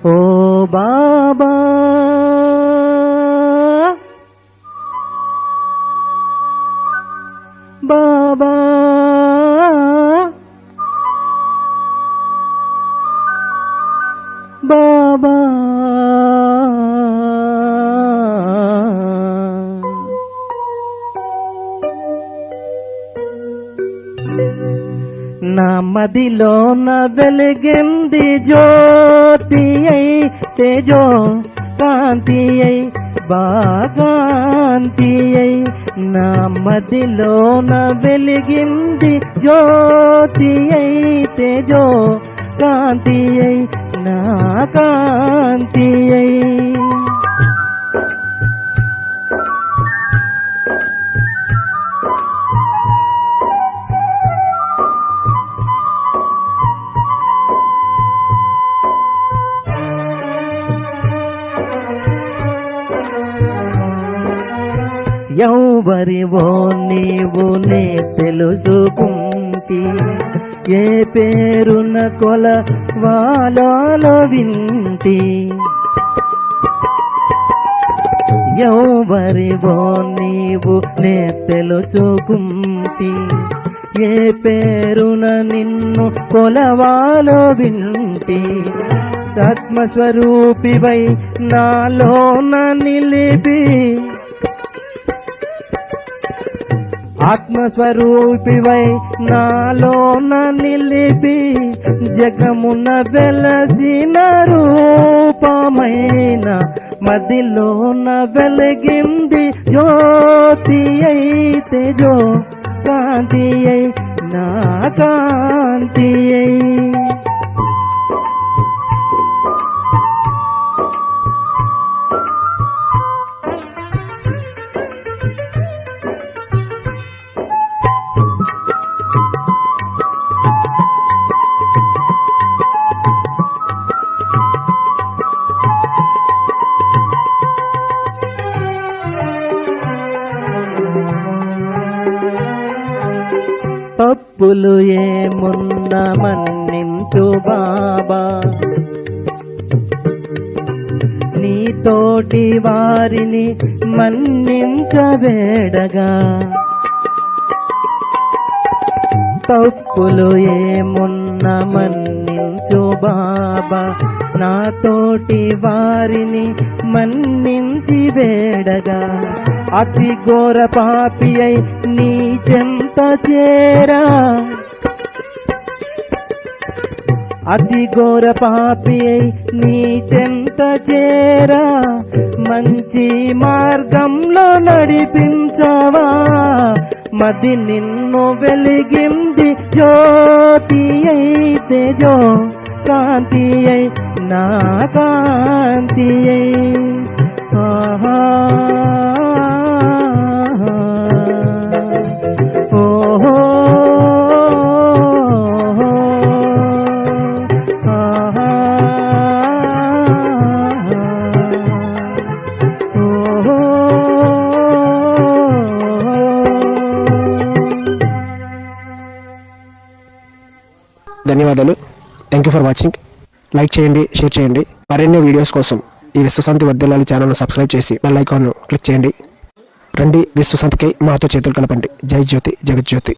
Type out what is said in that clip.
ఓ బాబా బాబా బాబా నా మదిలోన వెలిగింది జ్యోతి అయి తేజో కాంతి అయి బాగాంతి అయి నా మదిలోన వెలిగింది జ్యోతి అయి తేజో కాంతి అయి నా కాంతి అయి ఎవరివో నీవు నే తెలుసుకుంటి ఏ పేరున కొలవాలో వింటి ఎవరివో నీవు నే తెలుసుకుంటి ఏ పేరున నిన్ను కొలవాలో వింటి ఆత్మస్వరూపివై నాలోన నిలిపి ఆత్మస్వరూపివై నాలోన నిలిపి జగమున వెలసిన రూపమైన మదిలోన వెలిగింది జ్యోతి అయితే జో కాంతి అయి నా కాంతి అయి తప్పులు ఏమున్న మన్నించు బాబా నీతోటి వారిని మన్నించవేడగా తప్పులు ఏమున్న మన్నించు బాబా నాతోటి వారిని మన్నించి వేడగా అతి ఘోర పాపి అయి నీ చెంత చేరా అతి ఘోర పాపి అయి నీ చెంత చేరా మంచి మార్గంలో నడిపించవా మది నిన్ను వెలిగింది జ్యోతి అయితే జో కాంతి అయి నా కాంతి అయి ఆహా ధన్యవాదాలు. Thank you for watching. Like చేయండి, షేర్ చేయండి. మరిన్ని వీడియోస్ కోసం ఈ విశ్వశాంతి వర్ధిల్లాలి ఛానల్ను సబ్స్క్రైబ్ చేసి బెల్ ఐకాన్ను క్లిక్ చేయండి. రండి విశ్వశాంతికై మాతో చేతులు కలపండి. జై జ్యోతి జగజ్యోతి.